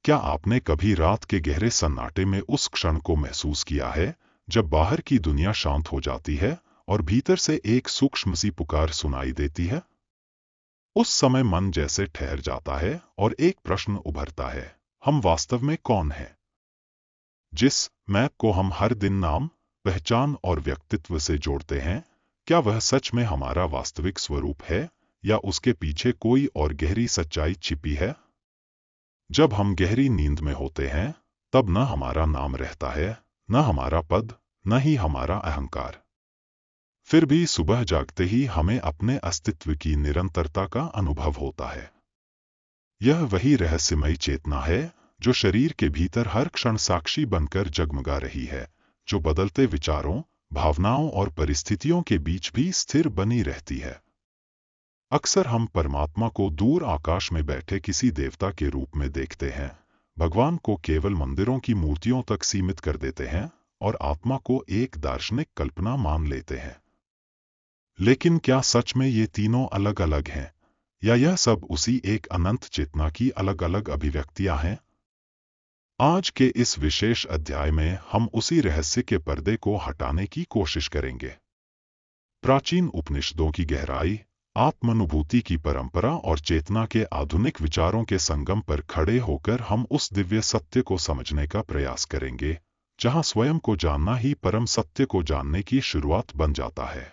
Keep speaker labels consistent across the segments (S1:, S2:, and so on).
S1: क्या आपने कभी रात के गहरे सन्नाटे में उस क्षण को महसूस किया है जब बाहर की दुनिया शांत हो जाती है और भीतर से एक सूक्ष्म सी पुकार सुनाई देती है? उस समय मन जैसे ठहर जाता है और एक प्रश्न उभरता है, हम वास्तव में कौन हैं? जिस मैं को हम हर दिन नाम, पहचान और व्यक्तित्व से जोड़ते हैं, क्या वह सच में हमारा वास्तविक स्वरूप है या उसके पीछे कोई और गहरी सच्चाई छिपी है? जब हम गहरी नींद में होते हैं, तब न हमारा नाम रहता है, न हमारा पद, न ही हमारा अहंकार। फिर भी सुबह जागते ही हमें अपने अस्तित्व की निरंतरता का अनुभव होता है। यह वही रहस्यमयी चेतना है जो शरीर के भीतर हर क्षण साक्षी बनकर जगमगा रही है, जो बदलते विचारों, भावनाओं और परिस्थितियों के बीच भी स्थिर बनी रहती है। अक्सर हम परमात्मा को दूर आकाश में बैठे किसी देवता के रूप में देखते हैं, भगवान को केवल मंदिरों की मूर्तियों तक सीमित कर देते हैं और आत्मा को एक दार्शनिक कल्पना मान लेते हैं। लेकिन क्या सच में ये तीनों अलग अलग हैं, या यह सब उसी एक अनंत चेतना की अलग अलग अभिव्यक्तियां हैं? आज के इस विशेष अध्याय में हम उसी रहस्य के पर्दे को हटाने की कोशिश करेंगे। प्राचीन उपनिषदों की गहराई, आत्मानुभूति की परंपरा और चेतना के आधुनिक विचारों के संगम पर खड़े होकर हम उस दिव्य सत्य को समझने का प्रयास करेंगे, जहां स्वयं को जानना ही परम सत्य को जानने की शुरुआत बन जाता है।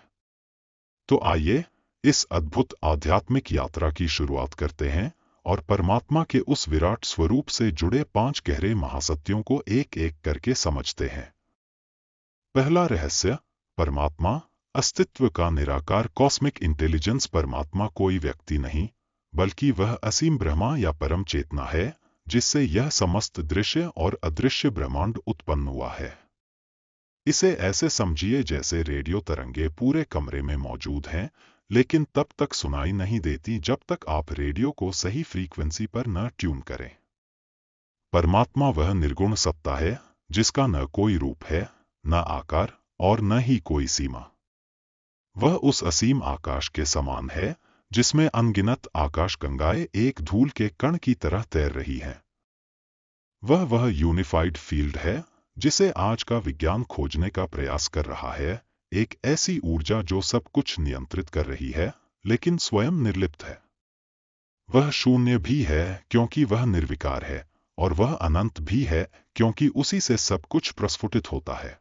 S1: तो आइए इस अद्भुत आध्यात्मिक यात्रा की शुरुआत करते हैं और परमात्मा के उस विराट स्वरूप से जुड़े 5 गहरे महासत्यों को एक एक करके समझते हैं। पहला रहस्य, परमात्मा, अस्तित्व का निराकार कॉस्मिक इंटेलिजेंस। परमात्मा कोई व्यक्ति नहीं, बल्कि वह असीम ब्रह्मा या परम चेतना है, जिससे यह समस्त दृश्य और अदृश्य ब्रह्मांड उत्पन्न हुआ है। इसे ऐसे समझिए जैसे रेडियो तरंगे पूरे कमरे में मौजूद हैं, लेकिन तब तक सुनाई नहीं देती जब तक आप रेडियो को सही फ्रीक्वेंसी पर न ट्यून करें। परमात्मा वह निर्गुण सत्ता है, जिसका न कोई रूप है, न आकार और न ही कोई सीमा। वह उस असीम आकाश के समान है, जिसमें अनगिनत आकाशगंगाएं एक धूल के कण की तरह तैर रही हैं। वह यूनिफाइड फील्ड है, जिसे आज का विज्ञान खोजने का प्रयास कर रहा है, एक ऐसी ऊर्जा जो सब कुछ नियंत्रित कर रही है, लेकिन स्वयं निर्लिप्त है। वह शून्य भी है क्योंकि वह निर्विकार है, और वह अनंत भी है क्योंकि उसी से सब कुछ प्रस्फुटित होता है।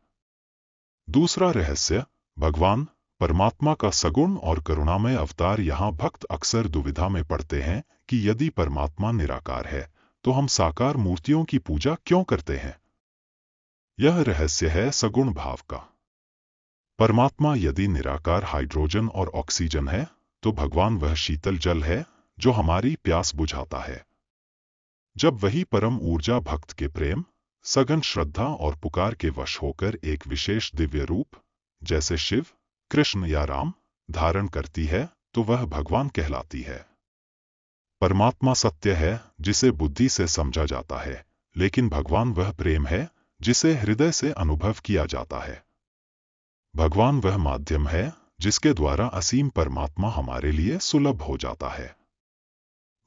S1: दूसरा रहस्य, भगवान, परमात्मा का सगुण और करुणामय अवतार। यहाँ भक्त अक्सर दुविधा में पड़ते हैं कि यदि परमात्मा निराकार है, तो हम साकार मूर्तियों की पूजा क्यों करते हैं? यह रहस्य है सगुण भाव का। परमात्मा यदि निराकार हाइड्रोजन और ऑक्सीजन है, तो भगवान वह शीतल जल है जो हमारी प्यास बुझाता है। जब वही परम ऊर्जा भक्त के प्रेम, सघन श्रद्धा और पुकार के वश होकर एक विशेष दिव्य रूप, जैसे शिव, कृष्ण या राम, धारण करती है, तो वह भगवान कहलाती है। परमात्मा सत्य है जिसे बुद्धि से समझा जाता है, लेकिन भगवान वह प्रेम है जिसे हृदय से अनुभव किया जाता है। भगवान वह माध्यम है जिसके द्वारा असीम परमात्मा हमारे लिए सुलभ हो जाता है।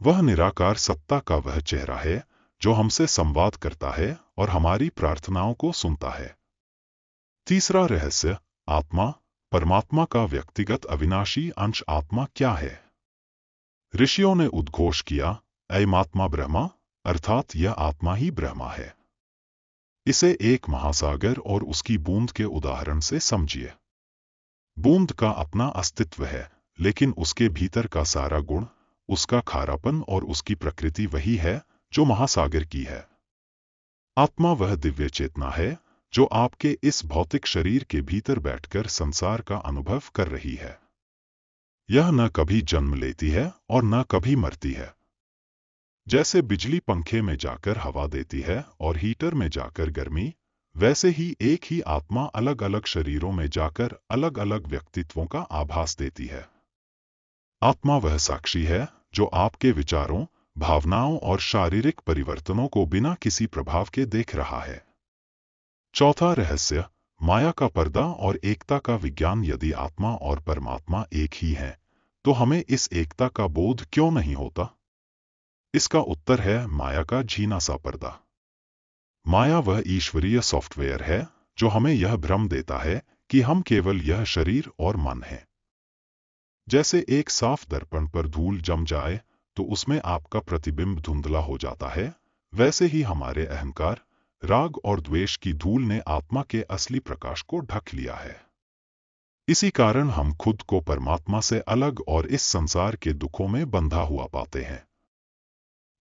S1: वह निराकार सत्ता का वह चेहरा है जो हमसे संवाद करता है और हमारी प्रार्थनाओं को सुनता है। तीसरा रहस्य, आत्मा, परमात्मा का व्यक्तिगत अविनाशी अंश। आत्मा क्या है? ऋषियों ने उद्घोष किया, अयमात्मा ब्रह्मा, अर्थात यह आत्मा ही ब्रह्मा है। इसे एक महासागर और उसकी बूंद के उदाहरण से समझिए। बूंद का अपना अस्तित्व है, लेकिन उसके भीतर का सारा गुण, उसका खारापन और उसकी प्रकृति वही है जो महासागर की है। आत्मा वह दिव्य चेतना है जो आपके इस भौतिक शरीर के भीतर बैठकर संसार का अनुभव कर रही है। यह न कभी जन्म लेती है और न कभी मरती है। जैसे बिजली पंखे में जाकर हवा देती है और हीटर में जाकर गर्मी, वैसे ही एक ही आत्मा अलग अलग शरीरों में जाकर अलग अलग व्यक्तित्वों का आभास देती है। आत्मा वह साक्षी है जो आपके विचारों, भावनाओं और शारीरिक परिवर्तनों को बिना किसी प्रभाव के देख रहा है। चौथा रहस्य, माया का पर्दा और एकता का विज्ञान। यदि आत्मा और परमात्मा एक ही हैं, तो हमें इस एकता का बोध क्यों नहीं होता? इसका उत्तर है माया का झीना सा पर्दा। माया वह ईश्वरीय सॉफ्टवेयर है जो हमें यह भ्रम देता है कि हम केवल यह शरीर और मन हैं। जैसे एक साफ दर्पण पर धूल जम जाए तो उसमें आपका प्रतिबिंब धुंधला हो जाता है, वैसे ही हमारे अहंकार, राग और द्वेष की धूल ने आत्मा के असली प्रकाश को ढक लिया है। इसी कारण हम खुद को परमात्मा से अलग और इस संसार के दुखों में बंधा हुआ पाते हैं।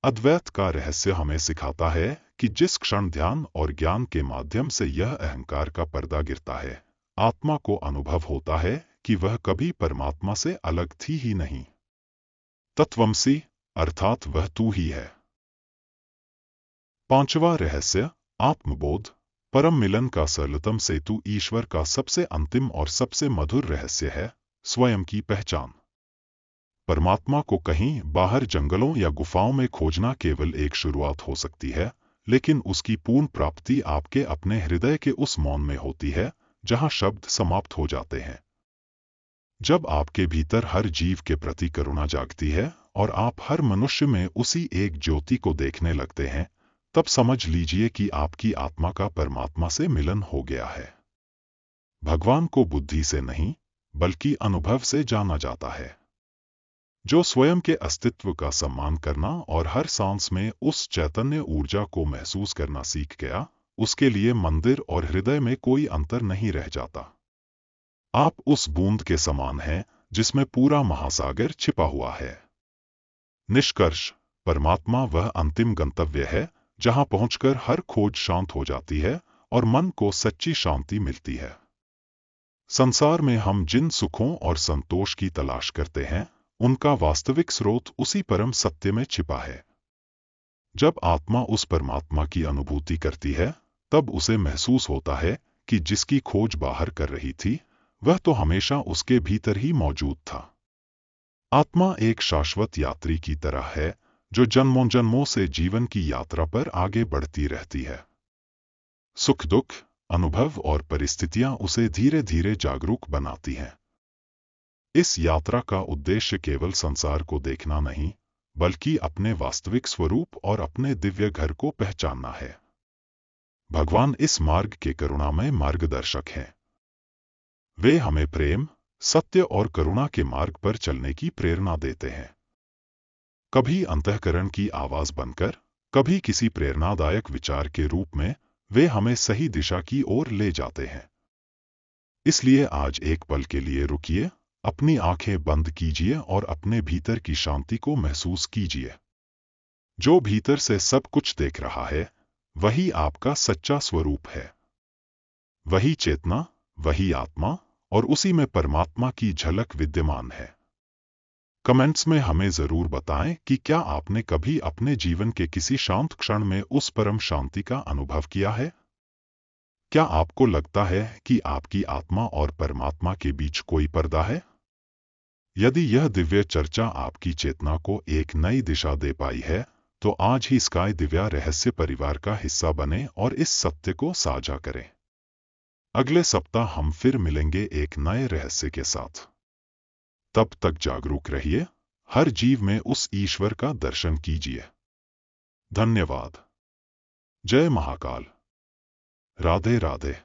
S1: अद्वैत का रहस्य हमें सिखाता है कि जिस क्षण ध्यान और ज्ञान के माध्यम से यह अहंकार का पर्दा गिरता है, आत्मा को अनुभव होता है कि वह कभी परमात्मा से अलग थी ही नहीं। तत्वमसि अर्थात वह तू ही है। पांचवा रहस्य, आत्मबोध, परम मिलन का सरलतम सेतु ईश्वर का सबसे अंतिम और सबसे मधुर रहस्य है स्वयं की पहचान। परमात्मा को कहीं बाहर जंगलों या गुफाओं में खोजना केवल एक शुरुआत हो सकती है, लेकिन उसकी पूर्ण प्राप्ति आपके अपने हृदय के उस मौन में होती है जहां शब्द समाप्त हो जाते हैं। जब आपके भीतर हर जीव के प्रति करुणा जागती है और आप हर मनुष्य में उसी एक ज्योति को देखने लगते हैं, तब समझ लीजिए कि आपकी आत्मा का परमात्मा से मिलन हो गया है। भगवान को बुद्धि से नहीं, बल्कि अनुभव से जाना जाता है। जो स्वयं के अस्तित्व का सम्मान करना और हर सांस में उस चैतन्य ऊर्जा को महसूस करना सीख गया, उसके लिए मंदिर और हृदय में कोई अंतर नहीं रह जाता। आप उस बूंद के समान हैं जिसमें पूरा महासागर छिपा हुआ है। निष्कर्ष, परमात्मा वह अंतिम गंतव्य है जहां पहुंचकर हर खोज शांत हो जाती है और मन को सच्ची शांति मिलती है। संसार में हम जिन सुखों और संतोष की तलाश करते हैं, उनका वास्तविक स्रोत उसी परम सत्य में छिपा है। जब आत्मा उस परमात्मा की अनुभूति करती है, तब उसे महसूस होता है कि जिसकी खोज बाहर कर रही थी, वह तो हमेशा उसके भीतर ही मौजूद था। आत्मा एक शाश्वत यात्री की तरह है जो जन्मों जन्मों से जीवन की यात्रा पर आगे बढ़ती रहती है। सुख दुख, अनुभव और परिस्थितियां उसे धीरे धीरे जागरूक बनाती हैं। इस यात्रा का उद्देश्य केवल संसार को देखना नहीं, बल्कि अपने वास्तविक स्वरूप और अपने दिव्य घर को पहचानना है। भगवान इस मार्ग के करुणामय मार्गदर्शक हैं। वे हमें प्रेम, सत्य और करुणा के मार्ग पर चलने की प्रेरणा देते हैं। कभी अंतःकरण की आवाज बनकर, कभी किसी प्रेरणादायक विचार के रूप में वे हमें सही दिशा की ओर ले जाते हैं। इसलिए आज एक पल के लिए रुकिए, अपनी आंखें बंद कीजिए और अपने भीतर की शांति को महसूस कीजिए। जो भीतर से सब कुछ देख रहा है, वही आपका सच्चा स्वरूप है। वही चेतना, वही आत्मा, और उसी में परमात्मा की झलक विद्यमान है। कमेंट्स में हमें जरूर बताएं कि क्या आपने कभी अपने जीवन के किसी शांत क्षण में उस परम शांति का अनुभव किया है? क्या आपको लगता है कि आपकी आत्मा और परमात्मा के बीच कोई पर्दा है? यदि यह दिव्य चर्चा आपकी चेतना को एक नई दिशा दे पाई है, तो आज ही स्काई दिव्या रहस्य परिवार का हिस्सा बने और इस सत्य को साझा करें। अगले सप्ताह हम फिर मिलेंगे एक नए रहस्य के साथ। तब तक जागरूक रहिए, हर जीव में उस ईश्वर का दर्शन कीजिए। धन्यवाद। जय महाकाल। राधे राधे।